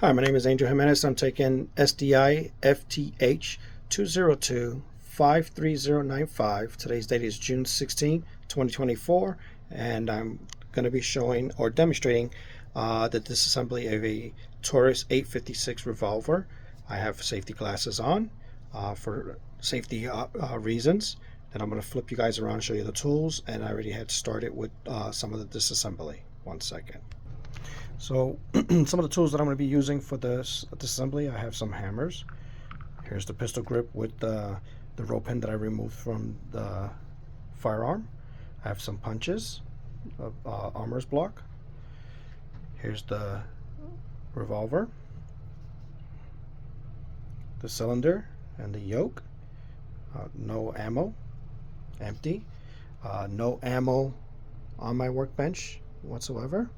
Hi, my name is Angel Jimenez. I'm taking SDI FTH 202-53095. Today's date is June 16, 2024, and I'm going to be showing or demonstrating the disassembly of a Taurus 856 revolver. I have safety glasses on for safety reasons. And I'm going to flip you guys around and show you the tools, and I already had started with some of the disassembly. One second. So some of the tools that I'm going to be using for this assembly, I have some hammers. Here's the pistol grip with the rope pin that I removed from the firearm. I have some punches, armor's block. Here's the revolver, the cylinder and the yoke. No ammo, empty. No ammo on my workbench whatsoever.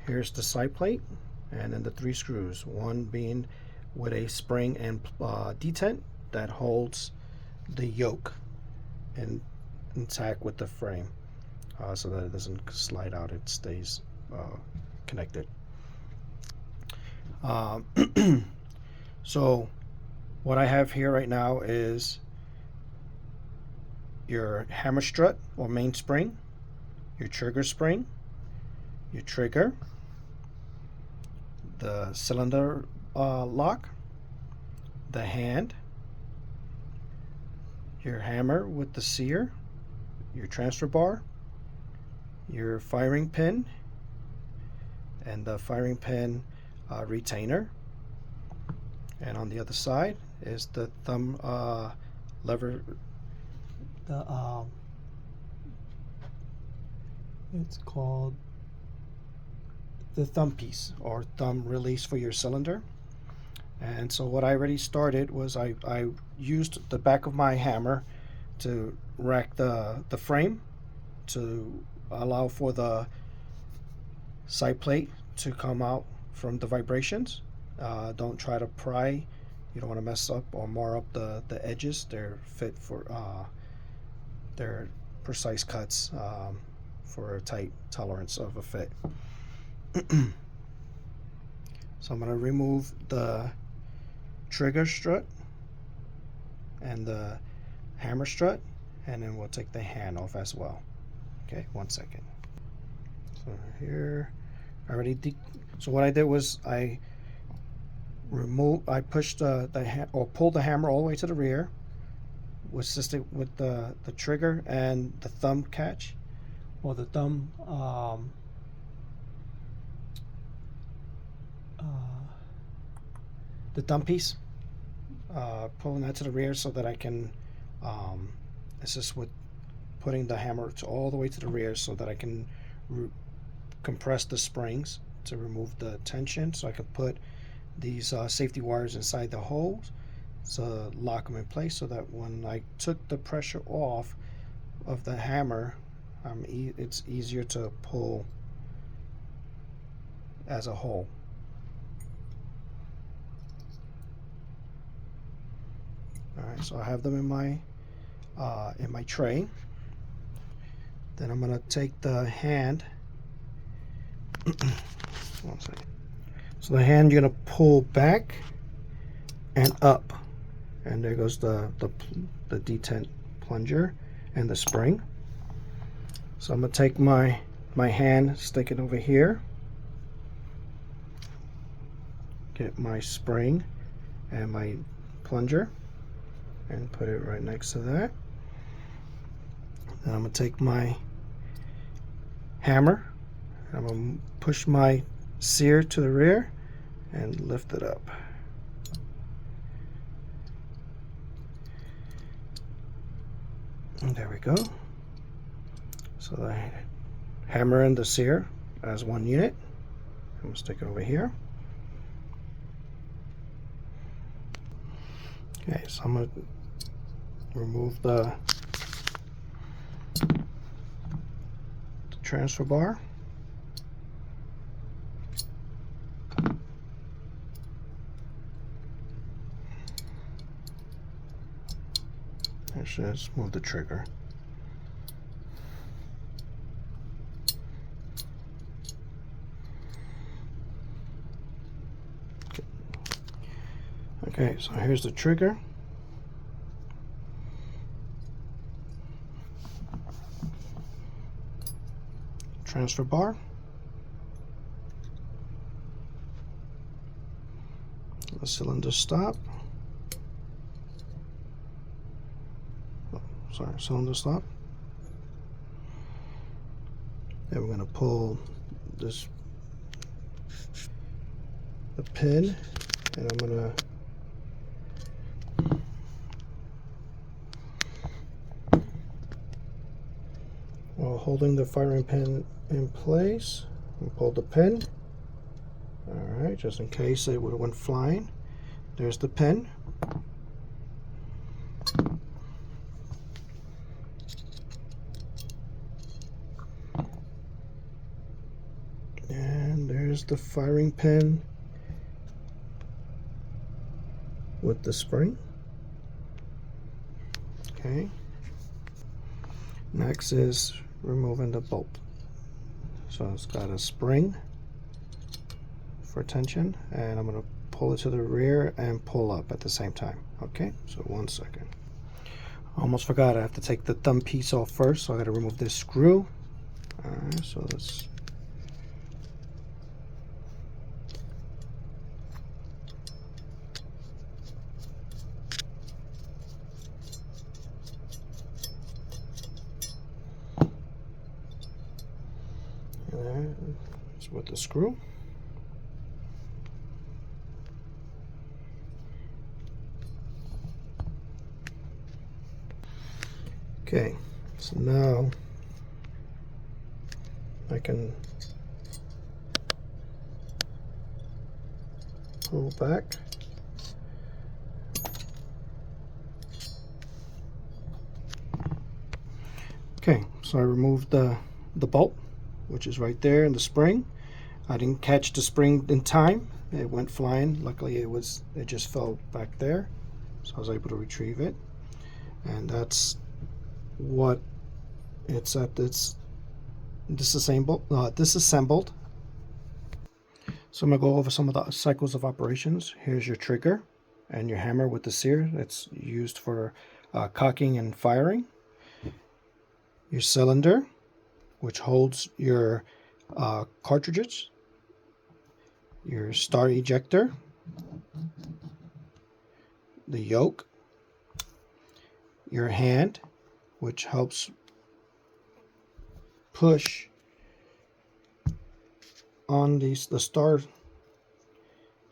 Here's the side plate, and then the 3 screws, one being with a spring and detent that holds the yoke intact with the frame, so that it doesn't slide out, it stays connected. So what I have here right now is your hammer strut or mainspring, your trigger spring, your trigger, the cylinder lock, the hand, your hammer with the sear, your transfer bar, your firing pin, and the firing pin retainer. And on the other side is the thumb lever. It's called the thumb piece or thumb release for your cylinder. And so what I already started was I used the back of my hammer to rack the frame to allow for the side plate to come out from the vibrations. Don't try to pry. You don't want to mess up or mar up the edges. They're fit for they're precise cuts for a tight tolerance of a fit. So I'm going to remove the trigger strut and the hammer strut, and then we'll take the hand off as well. Okay, 1 second. So here, so what I did was I pushed pulled the hammer all the way to the rear, assisted with the trigger and the thumb catch, or the thumb piece, pulling that to the rear so that I can assist with putting the hammer all the way to the rear so that I can compress the springs to remove the tension, so I can put these safety wires inside the holes to lock them in place, so that when I took the pressure off of the hammer, it's easier to pull as a whole. Alright, so I have them in my tray. Then I'm going to take the hand. 1 second. So the hand you're going to pull back and up, and there goes the detent plunger and the spring. So I'm going to take my hand, stick it over here, get my spring and my plunger, and put it right next to that. Then I'm going to take my hammer, and I'm going to push my sear to the rear and lift it up. And there we go. So the hammer and the sear as one unit. I'm going to stick it over here. Okay, so I'm going to remove the transfer bar. Actually, let's move the trigger. Okay, so here's the trigger. Transfer bar. The cylinder stop. Cylinder stop. And we're going to pull the pin, and I'm going to, while holding the firing pin in place, and pull the pin. Alright, just in case it would have went flying. There's the pin. And there's the firing pin with the spring. Okay. Next is removing the bolt. So it's got a spring for tension, and I'm going to pull it to the rear and pull up at the same time. Okay, so 1 second. Almost forgot, I have to take the thumb piece off first, so I got to remove this screw. Alright, so let's with the screw. Okay, so now I can pull back. Okay, so I removed the bolt, which is right there in the spring. I didn't catch the spring in time. It went flying. Luckily it just fell back there, so I was able to retrieve it. And that's what it's at. It's disassembled. So I'm gonna go over some of the cycles of operations. Here's your trigger and your hammer with the sear that's used for cocking and firing. Your cylinder, which holds your cartridges. Your star ejector, the yoke, your hand, which helps push on the star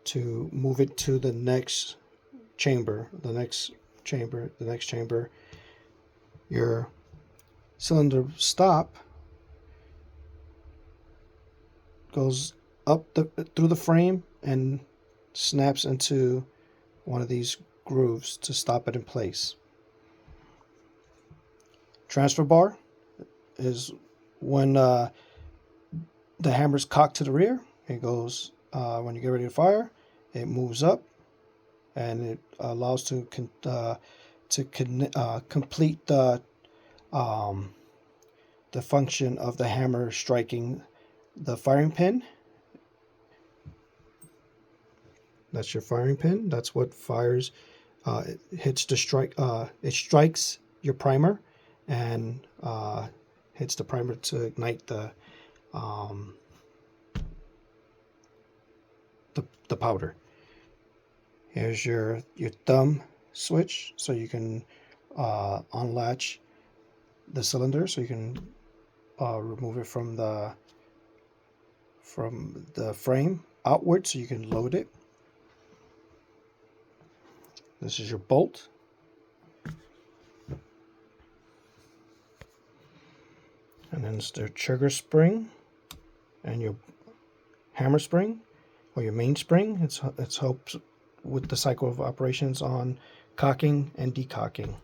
to move it to the next chamber, Your cylinder stop goes up through the frame and snaps into one of these grooves to stop it in place. Transfer bar is when the hammer's cocked to the rear. It goes when you get ready to fire. It moves up, and it allows to complete the function of the hammer striking the firing pin. That's your firing pin. That's what fires. It hits the strike. It strikes your primer and hits the primer to ignite the powder. Here's your thumb switch, so you can unlatch the cylinder, so you can remove it from the frame outward, so you can load it. This is your bolt. And then it's the trigger spring and your hammer spring, or your main spring. It helps with the cycle of operations on cocking and decocking.